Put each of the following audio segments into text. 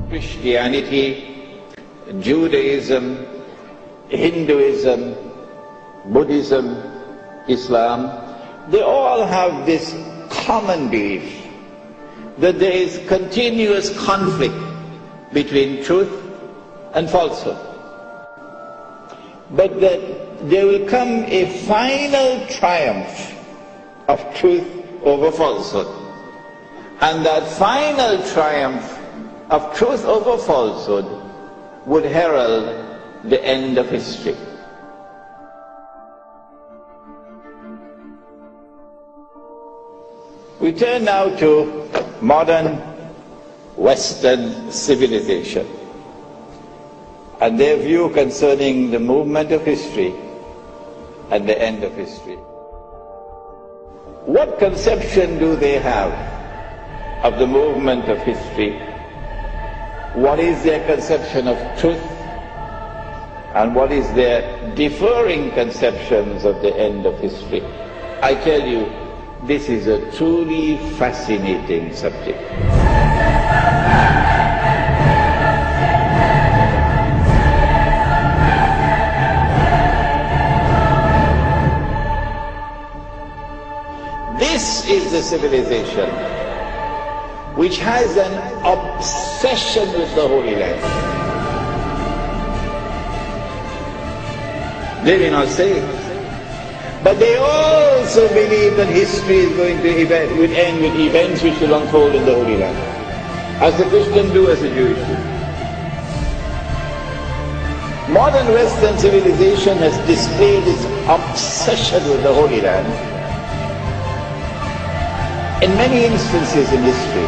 Christianity, Judaism, Hinduism, Buddhism, Islam, they all have this common belief that there is continuous conflict between truth and falsehood, but that there will come a final triumph of truth over falsehood, and that final triumph of truth over falsehood would herald the end of history. We turn now to modern Western civilization and their view concerning the movement of history and the end of history. What conception do they have of the movement of history? What is their conception of truth? And what is their differing conceptions of the end of history? I tell you, this is a truly fascinating subject. This is the civilization which has an obsession with the Holy Land. They may not say it, but they also believe that history is going to end with events which will unfold in the Holy Land, as the Christians do, as the Jews do. Modern Western civilization has displayed its obsession with the Holy Land in many instances in history.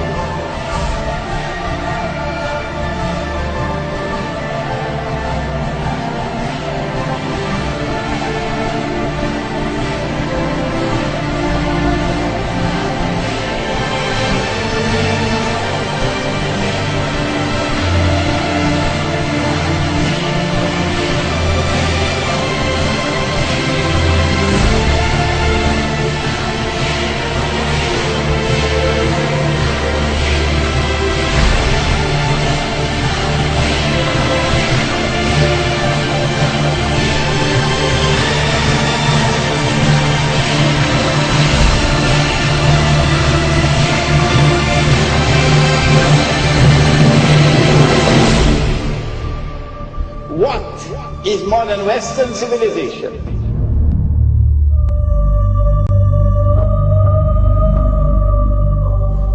Is modern Western civilization.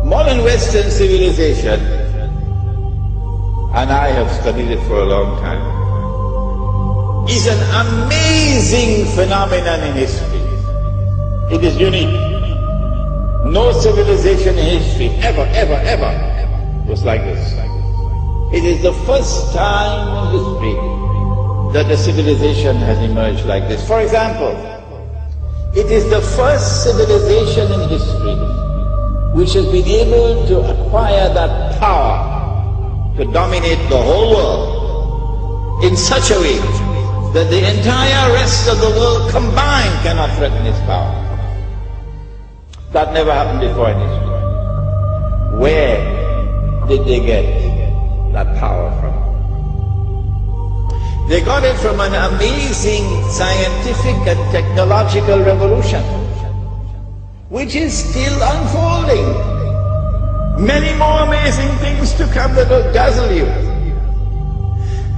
Modern Western civilization, and I have studied it for a long time, is an amazing phenomenon in history. It is unique. No civilization in history ever was like this. It is the first time in history that a civilization has emerged like this. For example, it is the first civilization in history which has been able to acquire that power to dominate the whole world in such a way that the entire rest of the world combined cannot threaten its power. That never happened before in history. Where did they get that power from? They got it from an amazing scientific and technological revolution, which is still unfolding. Many more amazing things to come that will dazzle you.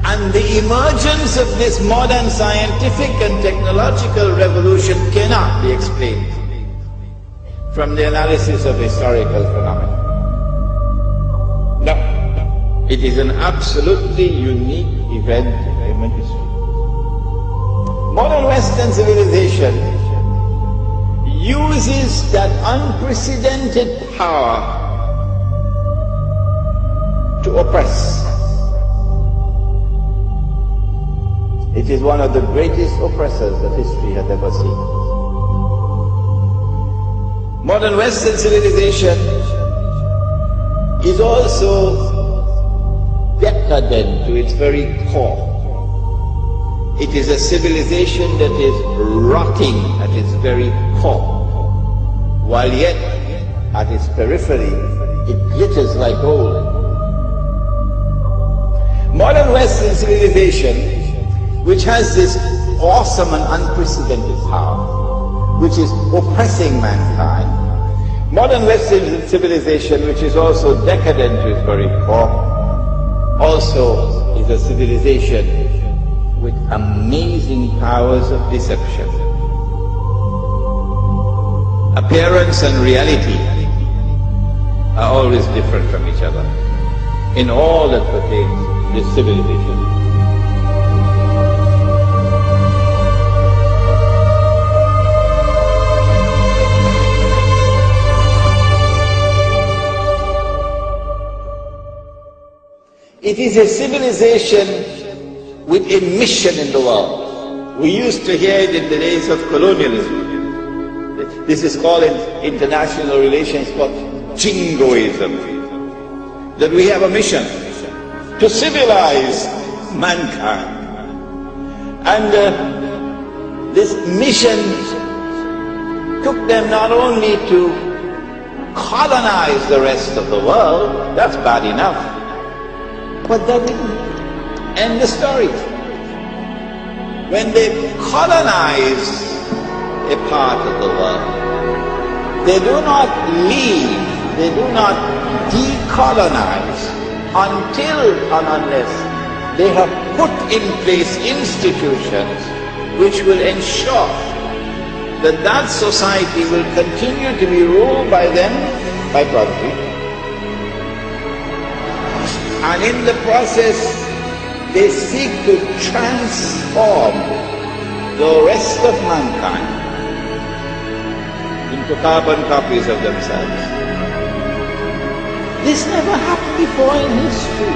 And the emergence of this modern scientific and technological revolution cannot be explained from the analysis of historical phenomena. No, it is an absolutely unique event in human history. Modern Western civilization uses that unprecedented power to oppress. It is one of the greatest oppressors that history has ever seen. Modern Western civilization is also decadent to its very core. It is a civilization that is rotting at its very core, while yet at its periphery it glitters like gold. Modern Western civilization, which has this awesome and unprecedented power, which is oppressing mankind. Modern Western civilization, which is also decadent with very poor, also is a civilization with amazing powers of deception. Appearance and reality are always different from each other in all that pertains to this civilization. It is a civilization with a mission in the world. We used to hear it in the days of colonialism. This is called in international relations called jingoism. That we have a mission to civilize mankind. And this mission took them not only to colonize the rest of the world, that's bad enough, but that didn't end the story. When they colonize a part of the world, they do not leave, they do not decolonize until and unless they have put in place institutions which will ensure that that society will continue to be ruled by them, by property. And in the process, they seek to transform the rest of mankind into carbon copies of themselves. This never happened before in history.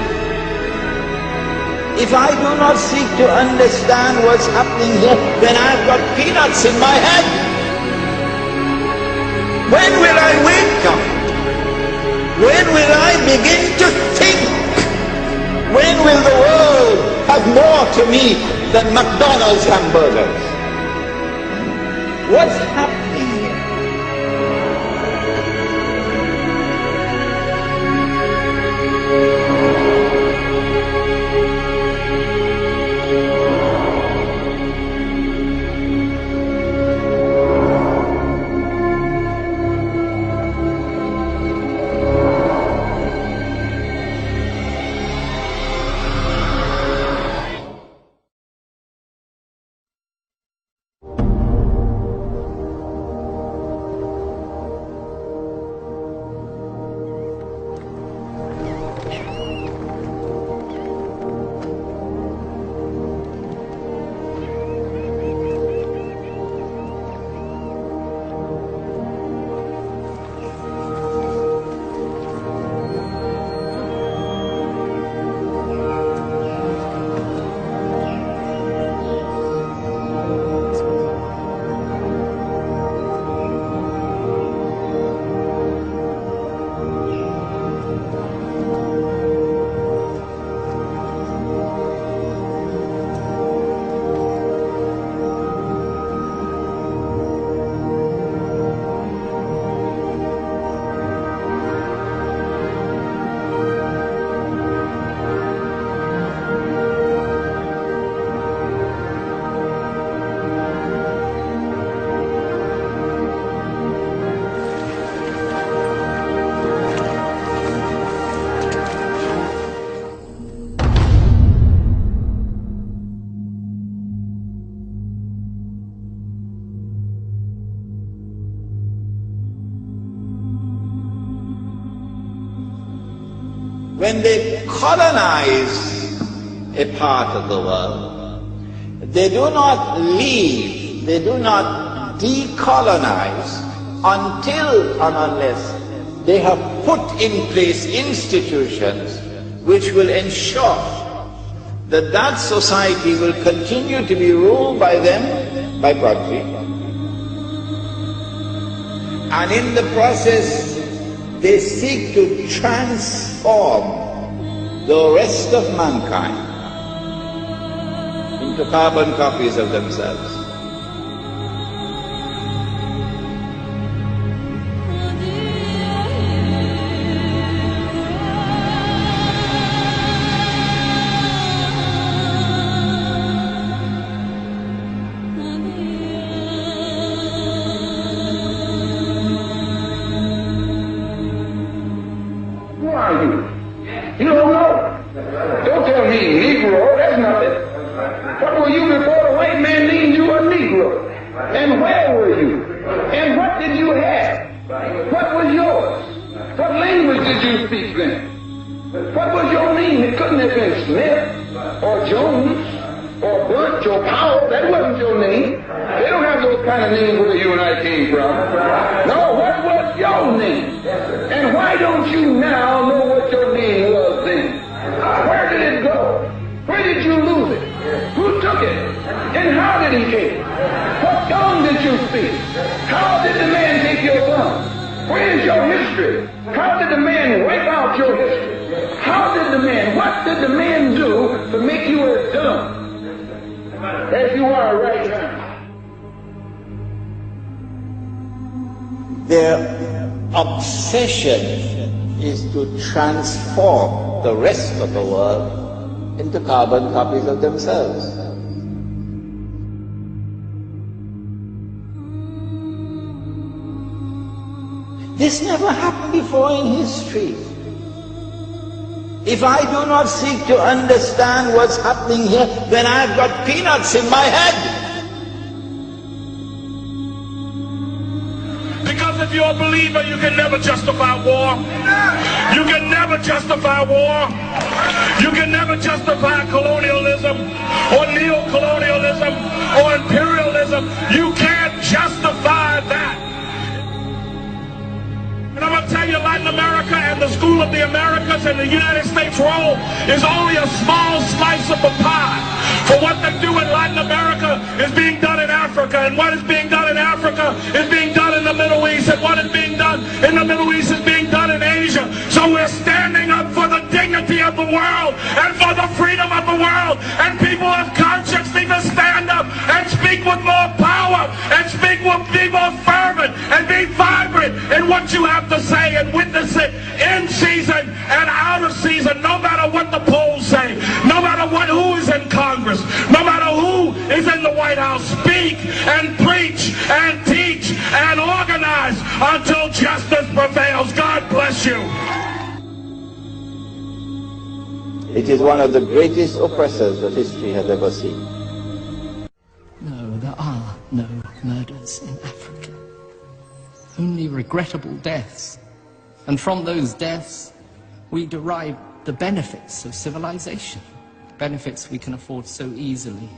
If I do not seek to understand what's happening here, then I've got peanuts in my head. When will I wake up? When will I begin to think? When will the world have more to me than McDonald's hamburgers? What's happening here? When they colonize a part of the world, they do not leave, they do not decolonize until and unless they have put in place institutions which will ensure that that society will continue to be ruled by them, by property. And in the process, they seek to transform the rest of mankind into carbon copies of themselves. Where were you? And what did you have? What was yours? What language did you speak then? What was your name? It couldn't have been Smith or Jones or Bunch or Powell. That wasn't your name. They don't have those kind of names where you and I came from. No, what was your name? And why don't you now know what your name was then? Where did it go? Where did you lose it? Who took it? And how did he take it? What tongue did you speak? How did the man take your tongue? Where is your history? How did the man wipe out your history? How did the man, what did the man do to make you as dumb as you are right now? Their obsession is to transform the rest of the world into carbon copies of themselves. This never happened before in history. If I do not seek to understand what's happening here, then I've got peanuts in my head. Because if you're a believer, you can never justify war. You can never justify war. You can never justify colonialism or neo-colonialism or imperialism. You can't justify that. And I'm going to tell you, Latin America and the School of the Americas and the United States role is only a small slice of the pie. For what they do in Latin America is being done in Africa, and what is being done in Africa is being done in the Middle East, and what is being done in the Middle East is being done in Asia. So we're standing up for the dignity of the world and for the freedom of the world, and people of conscience need to stand up and speak with more power and speak with be more fervent and be vibrant in what you have to say and witness it in season and out of season, no matter what the polls say, no matter who is in Congress, no matter who is in the White House. Speak and preach and teach and organize until justice prevails. God bless you. It is one of the greatest oppressors that history has ever seen. No, there are no murders in Africa. Only regrettable deaths. And from those deaths, we derive the benefits of civilization. Benefits we can afford so easily.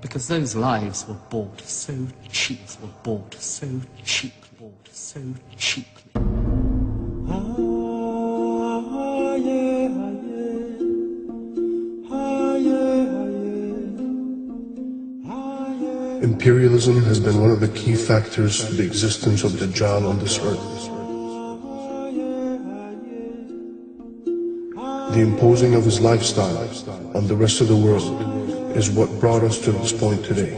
Because those lives were bought so cheap, so cheaply. Imperialism has been one of the key factors to the existence of Dajjal on this earth. The imposing of his lifestyle on the rest of the world is what brought us to this point today.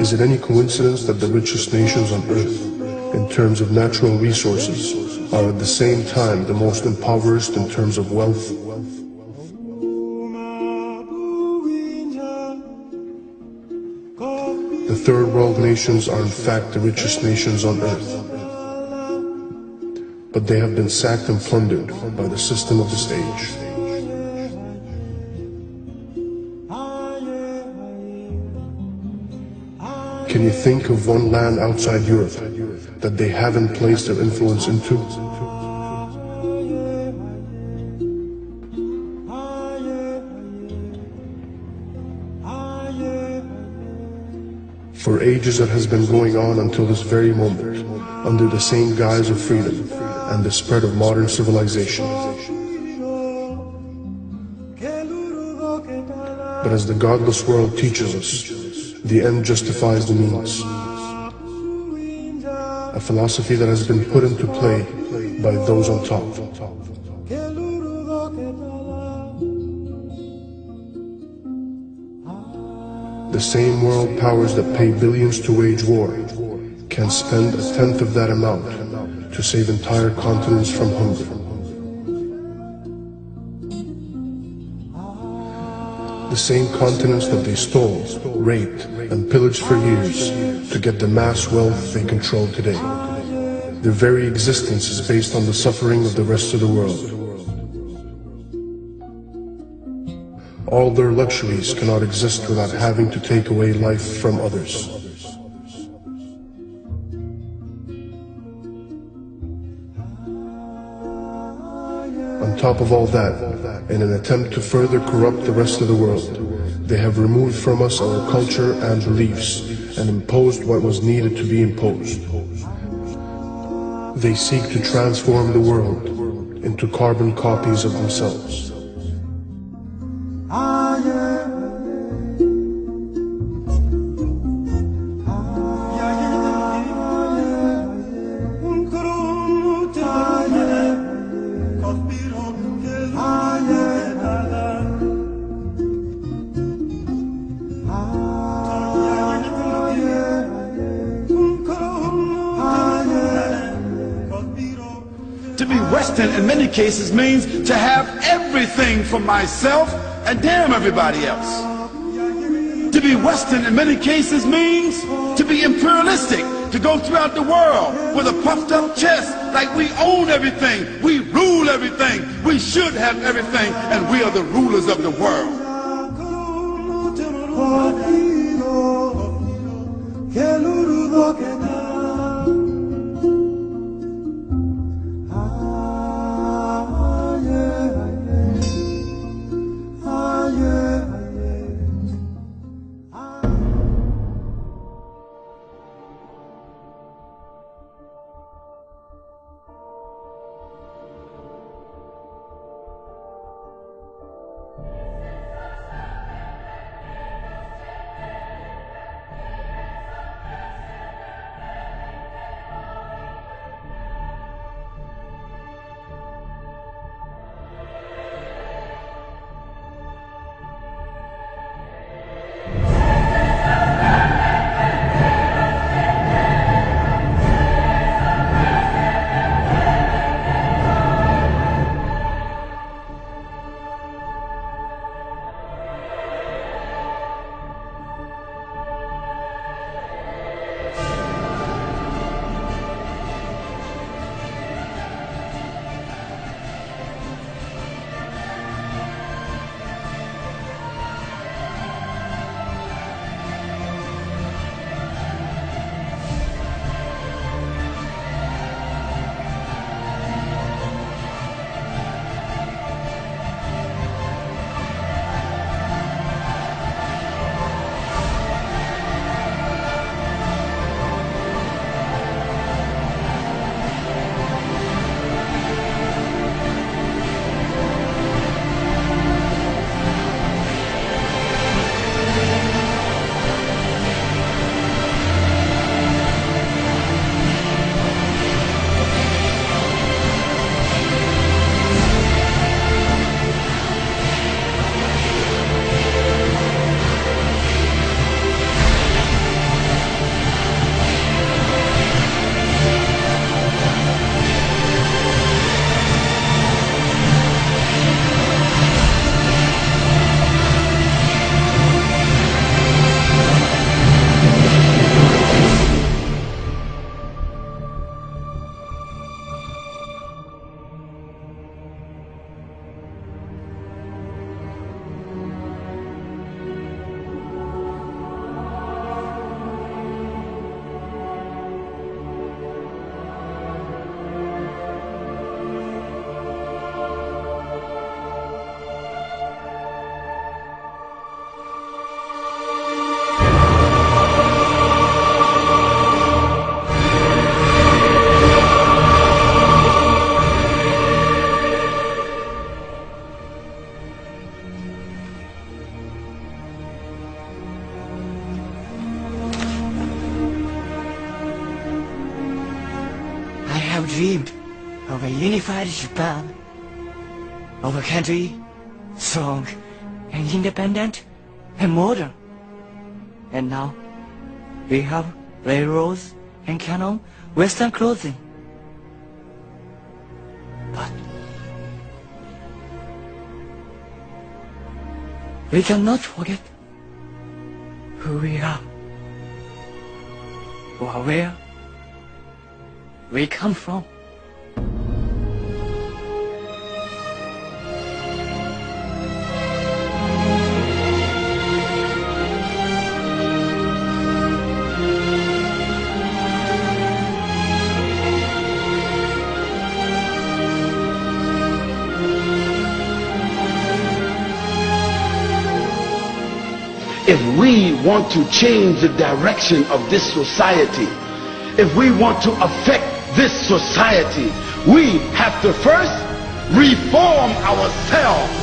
Is it any coincidence that the richest nations on earth, in terms of natural resources, are at the same time the most impoverished in terms of wealth? The third world nations are in fact the richest nations on earth, but they have been sacked and plundered by the system of this age. Can you think of one land outside Europe that they haven't placed their influence into? For ages it has been going on until this very moment, under the same guise of freedom and the spread of modern civilization. But as the godless world teaches us, the end justifies the means. A philosophy that has been put into play by those on top. The same world powers that pay billions to wage war can spend a tenth of that amount to save entire continents from hunger. The same continents that they stole, raped, and pillaged for years to get the mass wealth they control today. Their very existence is based on the suffering of the rest of the world. All their luxuries cannot exist without having to take away life from others. On top of all that, in an attempt to further corrupt the rest of the world, they have removed from us our culture and beliefs and imposed what was needed to be imposed. They seek to transform the world into carbon copies of themselves. To be Western in many cases means to have everything for myself and damn everybody else. To be Western in many cases means to be imperialistic, to go throughout the world with a puffed up chest like we own everything, we rule everything, we should have everything, and we are the rulers of the world. have dreamed of a unified Japan, of a country strong and independent and modern. And now we have railroads and canon Western clothing. But we cannot forget who we are or where we come from. if we want to change the direction of this society, if we want to affect this society, we have to first reform ourselves.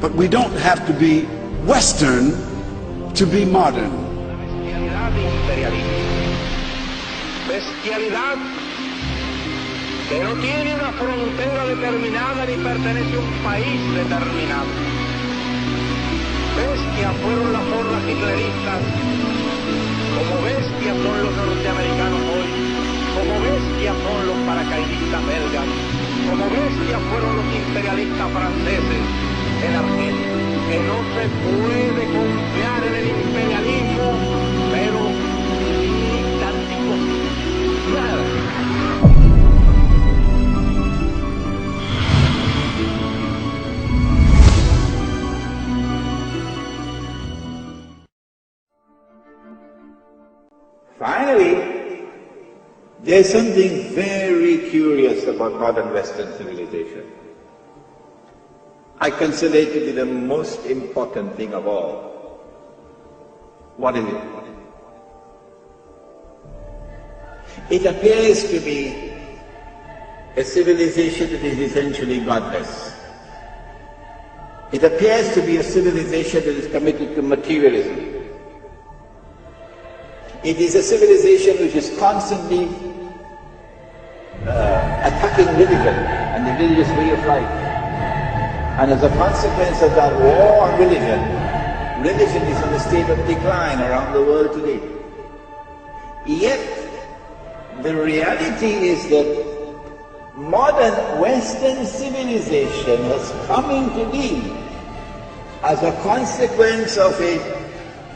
But we don't have to be Western to be modern. Bestialidad que no tiene una frontera determinada ni pertenece a un país determinado. Bestias fueron las hordas hitleristas, como bestias son los norteamericanos hoy, como bestias son los paracaidistas belgas, como bestias fueron los imperialistas franceses en Argelia. Que no se puede confiar en el imperialismo, pero ni táctico, nada. Finally, there's something very curious about modern Western civilization. I consider it to be the most important thing of all. What is it? It appears to be a civilization that is essentially godless. It appears to be a civilization that is committed to materialism. It is a civilization which is constantly attacking religion and the religious way of life. And as a consequence of that war on religion, religion is in a state of decline around the world today. Yet, the reality is that modern Western civilization has come into being as a consequence of a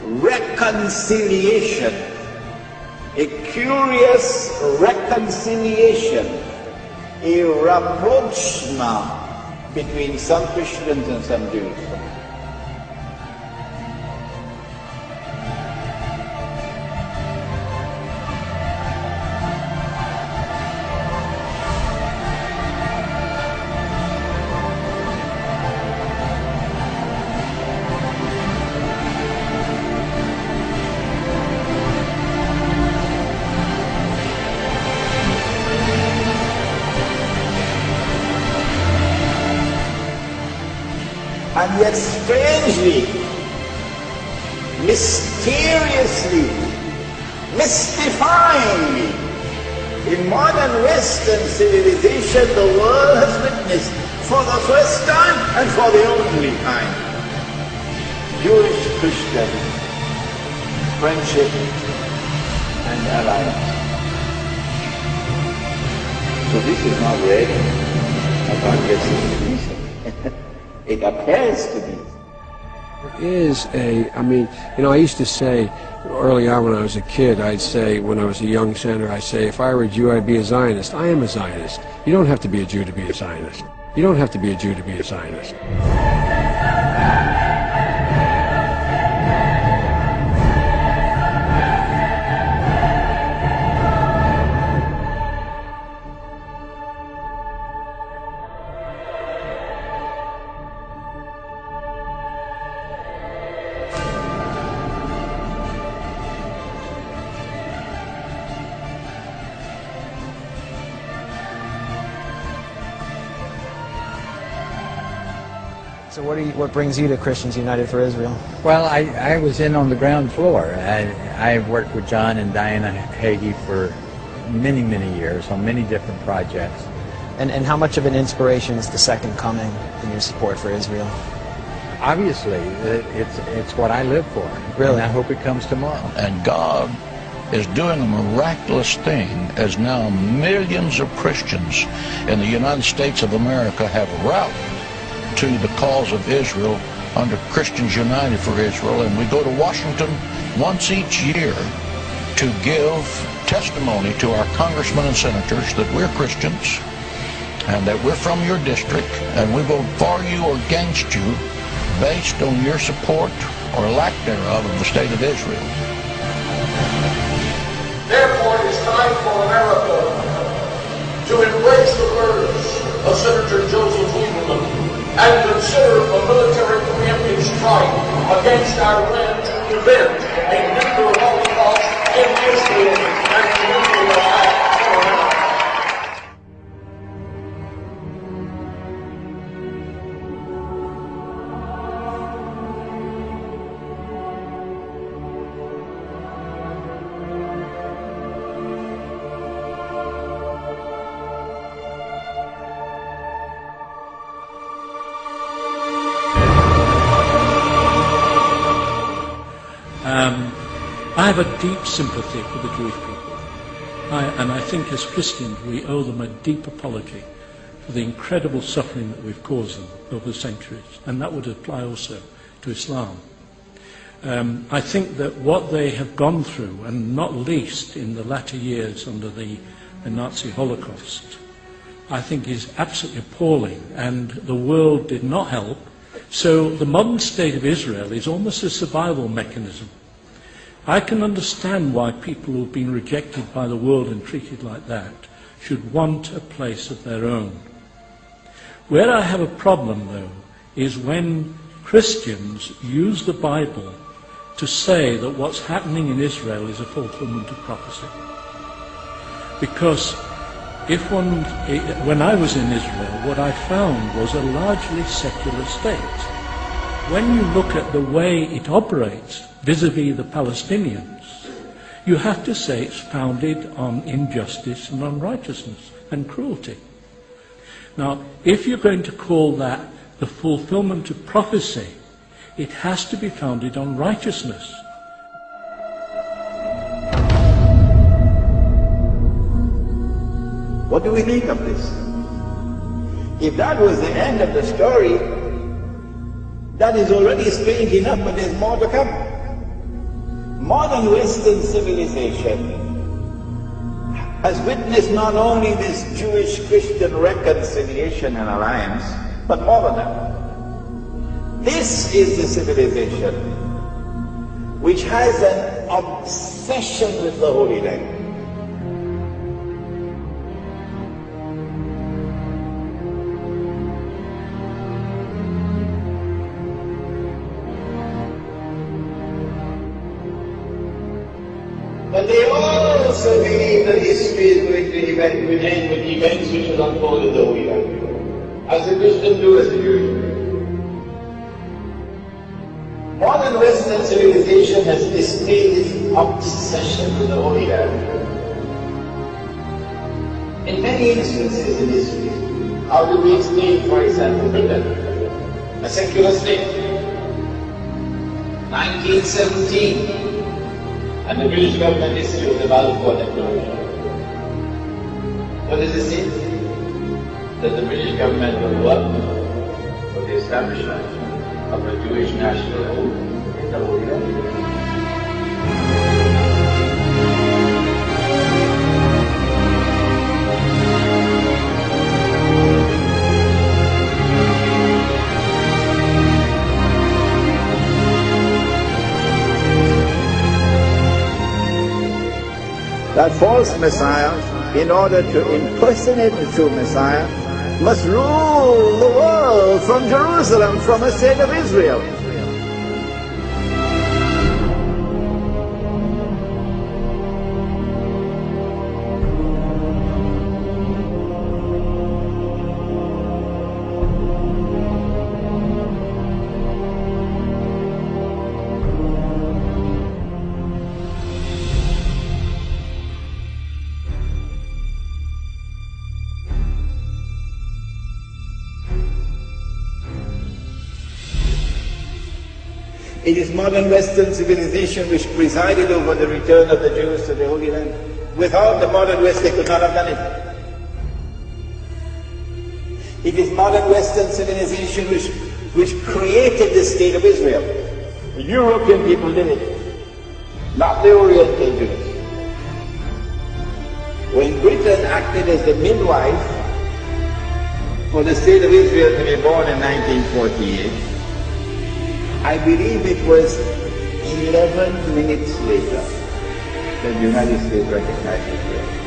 reconciliation, a curious reconciliation, a rapprochement between some Christians and some Jews. And yet strangely, mysteriously, mystifyingly, in modern Western civilization, the world has witnessed for the first time and for the only time Jewish-Christian friendship and alliance. So this is not really a godless civilization. It appears to be. I used to say early on when I was a kid, I'd say, when I was a young senator, I'd say, if I were a Jew, I'd be a Zionist. I am a Zionist. You don't have to be a Jew to be a Zionist. You don't have to be a Jew to be a Zionist. So what brings you to Christians United for Israel? Well, I was in on the ground floor. I worked with John and Diana Hagee for many, many years on many different projects. And how much of an inspiration is the Second Coming in your support for Israel? Obviously, it's what I live for. Really? And I hope it comes tomorrow. And God is doing a miraculous thing as now millions of Christians in the United States of America have rallied to the cause of Israel under Christians United for Israel. And we go to Washington once each year to give testimony to our congressmen and senators that we're Christians and that we're from your district and we vote for you or against you based on your support or lack thereof of the state of Israel. Therefore, it is time for America to embrace the words of Senator Joseph Lieberman and consider a military preemptive strike against Iran to prevent a nuclear holocaust in Israel and a nuclear attack in America. I have a deep sympathy for the Jewish people, and I think as Christians we owe them a deep apology for the incredible suffering that we've caused them over the centuries, and that would apply also to Islam. I think that what they have gone through, and not least in the latter years under the Nazi Holocaust, I think is absolutely appalling, and the world did not help. So the modern state of Israel is almost a survival mechanism. I can understand why people who have been rejected by the world and treated like that should want a place of their own. Where I have a problem, though, is when Christians use the Bible to say that what's happening in Israel is a fulfillment of prophecy. Because when I was in Israel, what I found was a largely secular state. When you look at the way it operates vis-a-vis the Palestinians, you have to say it's founded on injustice and unrighteousness and cruelty. Now, if you're going to call that the fulfillment of prophecy, it has to be founded on righteousness. What do we think of this? If that was the end of the story, that is already strange enough, but there's more to come. Modern Western civilization has witnessed not only this Jewish-Christian reconciliation and alliance, but more than that. This is the civilization which has an obsession with the Holy Land. But they also believe that history is going to end with events which will unfold in the Holy Land, as the Christians do, as the Jews do. Modern Western civilization has displayed its obsession with the Holy Land. In many instances in history, how do we explain, for example, Britain, a secular state? 1917. And the British government issued the Balfour Declaration. What does it say? That the British government will work for the establishment of a Jewish national hope in the Holy Land. That false Messiah, in order to impersonate the true Messiah, must rule the world from Jerusalem, from a state of Israel. It is modern Western civilization which presided over the return of the Jews to the Holy Land. Without the modern West, they could not have done it. It is modern Western civilization which created the state of Israel. The European people did it, not the Oriental Jews. When Britain acted as the midwife for the state of Israel to be born in 1948, I believe it was 11 minutes later that the United States recognized Israel.